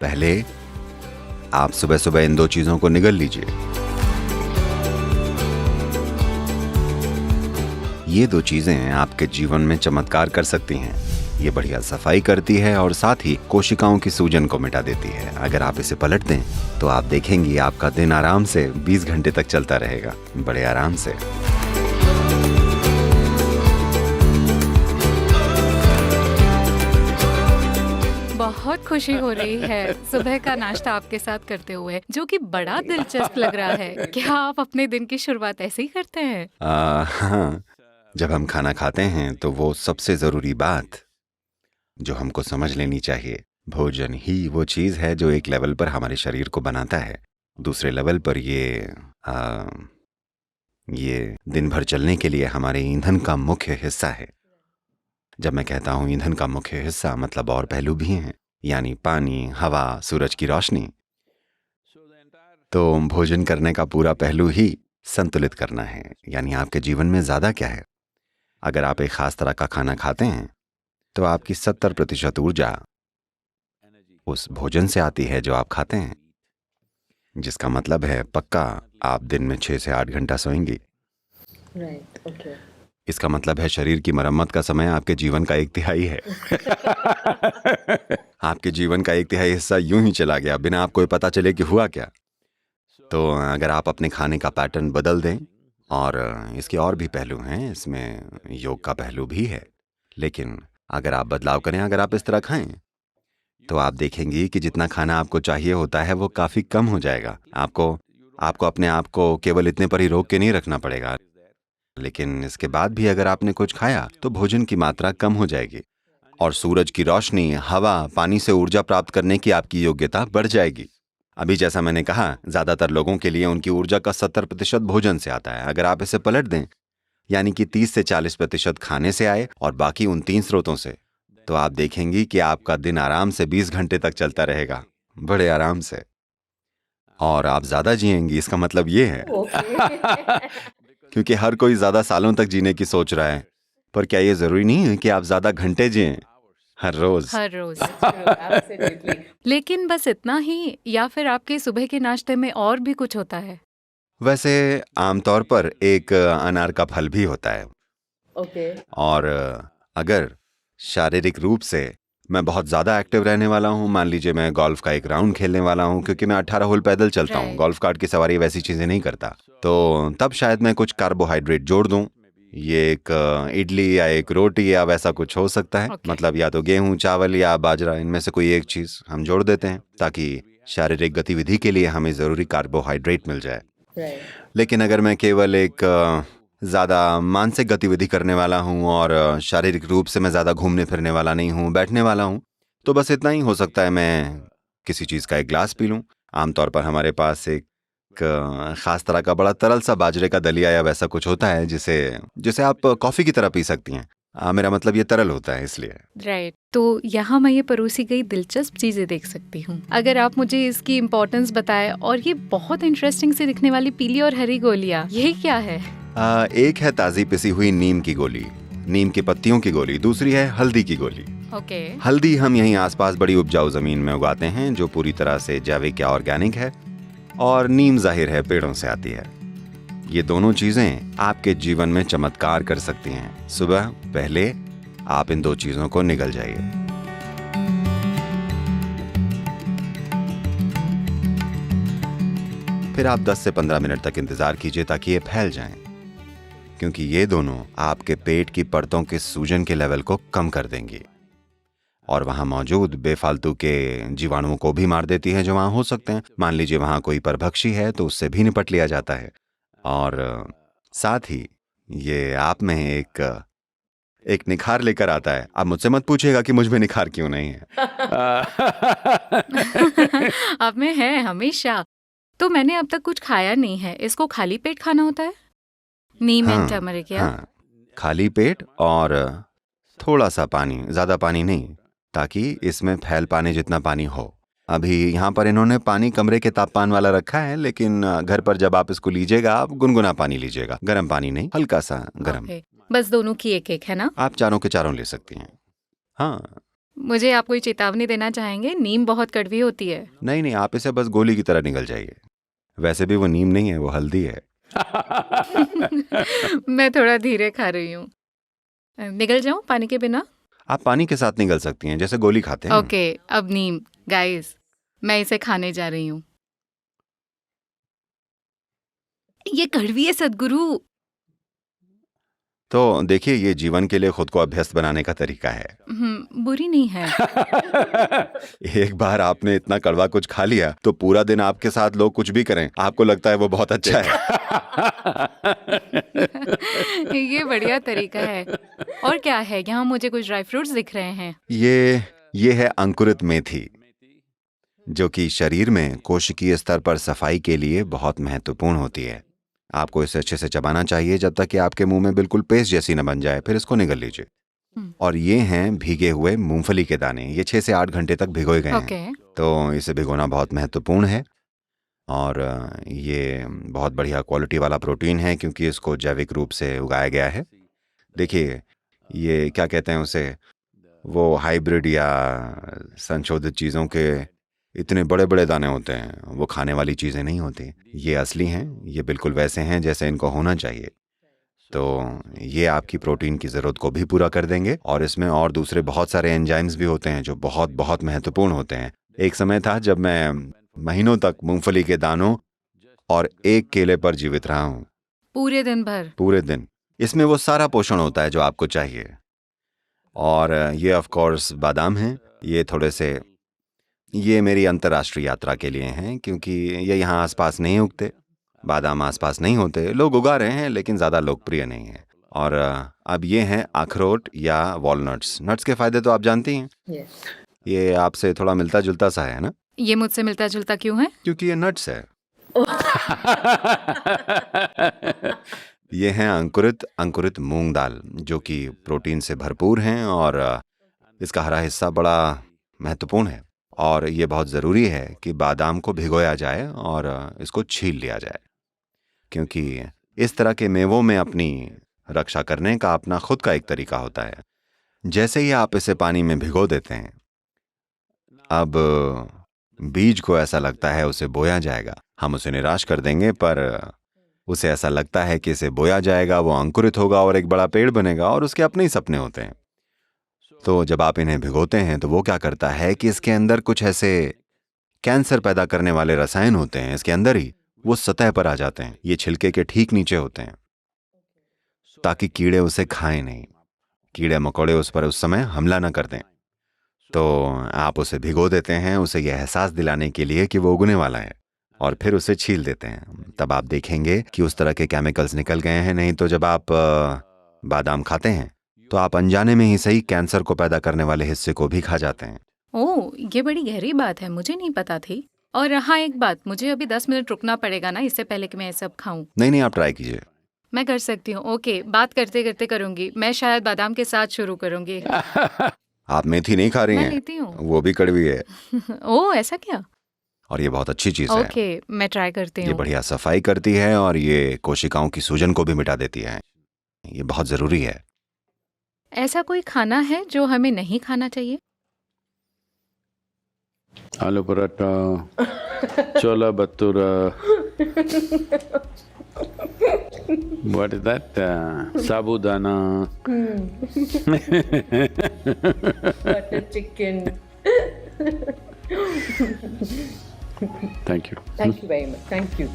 पहले आप सुबह सुबह इन 2 चीजों को निगल लीजिए। ये 2 चीजें आपके जीवन में चमत्कार कर सकती हैं। ये बढ़िया सफाई करती है और साथ ही कोशिकाओं की सूजन को मिटा देती है। अगर आप इसे पलट दें तो आप देखेंगी आपका दिन आराम से 20 घंटे तक चलता रहेगा, बड़े आराम से। बहुत खुशी हो रही है सुबह का नाश्ता आपके साथ करते हुए, जो कि बड़ा दिलचस्प लग रहा है। क्या आप अपने दिन की शुरुआत ऐसे ही करते हैं? हाँ, जब हम खाना खाते हैं तो वो सबसे जरूरी बात जो हमको समझ लेनी चाहिए, भोजन ही वो चीज है जो एक लेवल पर हमारे शरीर को बनाता है, दूसरे लेवल पर ये दिन भर चलने के लिए हमारे ईंधन का मुख्य हिस्सा है। जब मैं कहता हूँ ईंधन का मुख्य हिस्सा, मतलब और पहलू भी हैं, यानी पानी, हवा, सूरज की रोशनी। तो भोजन करने का पूरा पहलू ही संतुलित करना है, यानी आपके जीवन में ज्यादा क्या है। अगर आप एक खास तरह का खाना खाते हैं तो आपकी 70% ऊर्जा उस भोजन से आती है जो आप खाते हैं, जिसका मतलब है पक्का आप दिन में 6 से 8 घंटा सोएंगी। Right, okay. इसका मतलब है शरीर की मरम्मत का समय आपके जीवन का 1/3 है। आपके जीवन का 1/3 हिस्सा यूं ही चला गया बिना आपको ये पता चले कि हुआ क्या। तो अगर आप अपने खाने का पैटर्न बदल दें, और इसके और भी पहलू हैं, इसमें योग का पहलू भी है, लेकिन अगर आप बदलाव करें, अगर आप इस तरह खाएं, तो आप देखेंगी कि जितना खाना आपको चाहिए होता है वो काफी कम हो जाएगा। आपको अपने आप को केवल इतने पर ही रोक के नहीं रखना पड़ेगा, लेकिन इसके बाद भी अगर आपने कुछ खाया तो भोजन की मात्रा कम हो जाएगी और सूरज की रोशनी, हवा, पानी से ऊर्जा प्राप्त करने की आपकी योग्यता बढ़ जाएगी। अभी जैसा मैंने कहा, ज्यादातर लोगों के लिए उनकी ऊर्जा का 70% भोजन से आता है। अगर आप इसे पलट दें, यानी कि 30 से 40% खाने से आए और बाकी उन 3 स्रोतों से, तो आप देखेंगी कि आपका दिन आराम से 20 घंटे तक चलता रहेगा, बड़े आराम से, और आप ज्यादा जिएंगी। इसका मतलब ये है क्योंकि हर कोई ज्यादा सालों तक जीने की सोच रहा है, पर क्या ये जरूरी नहीं है कि आप ज्यादा घंटे जिएं हर रोज? Absolutely. लेकिन बस इतना ही, या फिर आपके सुबह के नाश्ते में और भी कुछ होता है? वैसे आमतौर पर एक अनार का फल भी होता है, Okay. और अगर शारीरिक रूप से मैं बहुत ज्यादा एक्टिव रहने वाला हूँ, मान लीजिए मैं गोल्फ का एक राउंड खेलने वाला हूँ, क्योंकि मैं 18 होल पैदल चलता हूँ, Right. गोल्फ कार्ट की सवारी वैसी चीजें नहीं करता, तो तब शायद मैं कुछ कार्बोहाइड्रेट जोड़ दूं। ये एक इडली या एक रोटी या वैसा कुछ हो सकता है। Okay. मतलब या तो गेहूं, चावल या बाजरा, इनमें से कोई एक चीज हम जोड़ देते हैं ताकि शारीरिक गतिविधि के लिए हमें जरूरी कार्बोहाइड्रेट मिल जाए। Right. लेकिन अगर मैं केवल एक ज्यादा मानसिक गतिविधि करने वाला हूँ और शारीरिक रूप से मैं ज्यादा घूमने फिरने वाला नहीं हूँ, बैठने वाला हूँ, तो बस इतना ही हो सकता है, मैं किसी चीज का एक ग्लास पी लूं। आमतौर पर हमारे पास एक खास तरह का बड़ा तरल सा बाजरे का दलिया या वैसा कुछ होता है जिसे आप कॉफी की तरह पी सकती हैं। मेरा मतलब ये तरल होता है, इसलिए। राइट, तो यहाँ मैं ये परोसी गई दिलचस्प चीजें देख सकती हूँ। अगर आप मुझे इसकी इम्पोर्टेंस बताएं, और ये बहुत इंटरेस्टिंग सी दिखने वाली पीली और हरी गोलियाँ, ये क्या है? एक है ताजी पिसी हुई नीम की गोली, नीम की पत्तियों की गोली। दूसरी है हल्दी की गोली। ओके। हल्दी हम यहीं आसपास बड़ी उपजाऊ जमीन में उगाते हैं, जो पूरी तरह से जैविक या ऑर्गेनिक है, और नीम जाहिर है पेड़ों से आती है। ये दोनों चीजें आपके जीवन में चमत्कार कर सकती हैं। सुबह पहले आप इन 2 चीजों को निगल जाइए। फिर आप 10 से 15 मिनट तक इंतजार कीजिए ताकि ये फैल जाएं, क्योंकि ये दोनों आपके पेट की परतों के सूजन के लेवल को कम कर देंगी और वहां मौजूद बेफालतू के जीवाणुओं को भी मार देती है जो वहां हो सकते हैं। मान लीजिए वहां कोई परभक्षी है तो उससे भी निपट लिया जाता है, और साथ ही ये आप में एक निखार लेकर आता है। आप मुझसे मत पूछिएगा कि मुझ में निखार क्यों नहीं है। आप में है हमेशा। तो मैंने अब तक कुछ खाया नहीं है, इसको खाली पेट खाना होता है? नीम एंड टर्मरिक, या? हाँ, खाली पेट और थोड़ा सा पानी, ज्यादा पानी नहीं, ताकि इसमें फैल पाने जितना पानी हो। अभी यहाँ पर इन्होंने पानी कमरे के तापमान वाला रखा है, लेकिन घर पर जब आप इसको लीजिएगा आप गुनगुना पानी लीजिएगा, गर्म पानी नहीं, हल्का सा गर्म। Okay. बस दोनों की एक एक है ना? आप चारों के चारों ले सकती हैं। हाँ, मुझे आप कोई चेतावनी देना चाहेंगे? नीम बहुत कड़वी होती है। नहीं नहीं, आप इसे बस गोली की तरह निगल जाइए। वैसे भी वो नीम नहीं है, वो हल्दी है। मैं थोड़ा धीरे खा रही हूँ। निगल जाऊं पानी के बिना? आप पानी के साथ निगल सकती हैं, जैसे गोली खाते हैं। ओके, अब नीम। गाइस, मैं इसे खाने जा रही हूँ। ये कड़वी है सद्गुरु। तो देखिए, ये जीवन के लिए खुद को अभ्यस्त बनाने का तरीका है। बुरी नहीं है। एक बार आपने इतना कड़वा कुछ खा लिया तो पूरा दिन आपके साथ लोग कुछ भी करें, आपको लगता है वो बहुत अच्छा है। ये बढ़िया तरीका है। और क्या है? यहाँ मुझे कुछ ड्राई फ्रूट्स दिख रहे हैं। ये है अंकुरित मेथी, जो कि शरीर में कोशिकीय स्तर पर सफाई के लिए बहुत महत्वपूर्ण होती है। आपको इसे अच्छे से चबाना चाहिए जब तक कि आपके मुंह में बिल्कुल पेस्ट जैसी न बन जाए, फिर इसको निगल लीजिए। और ये हैं भीगे हुए मूंगफली के दाने। ये 6 से 8 घंटे तक भिगोए गए ओके। हैं, तो इसे भिगोना बहुत महत्वपूर्ण है। और ये बहुत बढ़िया क्वालिटी वाला प्रोटीन है, क्योंकि इसको जैविक रूप से उगाया गया है। देखिए, ये क्या कहते हैं उसे, वो हाइब्रिड या संशोधित चीज़ों के इतने बड़े बड़े दाने होते हैं, वो खाने वाली चीज़ें नहीं होती। ये असली हैं, ये बिल्कुल वैसे हैं जैसे इनको होना चाहिए। तो ये आपकी प्रोटीन की ज़रूरत को भी पूरा कर देंगे, और इसमें और दूसरे बहुत सारे एंजाइम्स भी होते हैं जो बहुत बहुत महत्वपूर्ण होते हैं। एक समय था जब मैं महीनों तक मूंगफली के दानों और एक केले पर जीवित रहा हूँ। पूरे दिन भर? पूरे दिन। इसमें वो सारा पोषण होता है जो आपको चाहिए। और ये ऑफ कोर्स बादाम हैं। ये थोड़े से, ये मेरी अंतर्राष्ट्रीय यात्रा के लिए हैं, क्योंकि ये यहाँ आसपास नहीं उगते। बादाम आसपास नहीं होते, लोग उगा रहे हैं लेकिन ज़्यादा लोकप्रिय नहीं है। और अब ये हैं अखरोट या वॉलनट्स। नट्स के फ़ायदे तो आप जानती हैं। Yes. ये आपसे थोड़ा मिलता जुलता सा है ना, ये मुझसे मिलता जुलता क्यों है? क्योंकि ये नट्स है। ये हैं अंकुरित मूंग दाल, जो कि प्रोटीन से भरपूर हैं, और इसका हरा हिस्सा बड़ा महत्वपूर्ण है। और ये बहुत ज़रूरी है कि बादाम को भिगोया जाए और इसको छील लिया जाए, क्योंकि इस तरह के मेवों में अपनी रक्षा करने का अपना खुद का एक तरीका होता है। जैसे ही आप इसे पानी में भिगो देते हैं, अब बीज को ऐसा लगता है उसे बोया जाएगा। हम उसे निराश कर देंगे, पर उसे ऐसा लगता है कि इसे बोया जाएगा, वो अंकुरित होगा और एक बड़ा पेड़ बनेगा, और उसके अपने ही सपने होते हैं। तो जब आप इन्हें भिगोते हैं तो वो क्या करता है कि इसके अंदर कुछ ऐसे कैंसर पैदा करने वाले रसायन होते हैं, इसके अंदर ही वो सतह पर आ जाते हैं। ये छिलके के ठीक नीचे होते हैं, ताकि कीड़े उसे खाएं नहीं, कीड़े मकोड़े उस पर उस समय हमला न कर दें। तो आप उसे भिगो देते हैं, उसे यह एहसास दिलाने के लिए कि वो उगने वाला है, और फिर उसे छील देते हैं। तब आप देखेंगे कि उस तरह के केमिकल्स निकल गए हैं। नहीं तो जब आप बादाम खाते हैं तो आप अनजाने में ही सही कैंसर को पैदा करने वाले हिस्से को भी खा जाते हैं। ओह, ये बड़ी गहरी बात है, मुझे नहीं पता थी। और हाँ, एक बात, मुझे अभी 10 मिनट रुकना पड़ेगा ना, इससे पहले कि मैं ये सब खाऊं। नहीं, आप ट्राई कीजिए। मैं कर सकती हूँ। ओके, बात करते करते करूंगी। मैं शायद बादाम के साथ शुरू करूंगी। आप मेथी नहीं खा रही मैं हैं? लेती हूँ। वो भी कड़वी है, ओह, ऐसा क्या? और ये बहुत अच्छी चीज़ है। ओके, मैं ट्राई करती ये हूँ। बढ़िया सफाई करती है, और ये कोशिकाओं की सूजन को भी मिटा देती है। ये बहुत ज़रूरी है। ऐसा कोई खाना है जो हमें नहीं खाना चाहिए? आलू paratha, chola bhatura. What is that? Sabudana. Butter chicken. Thank you. Thank you very much. Thank you.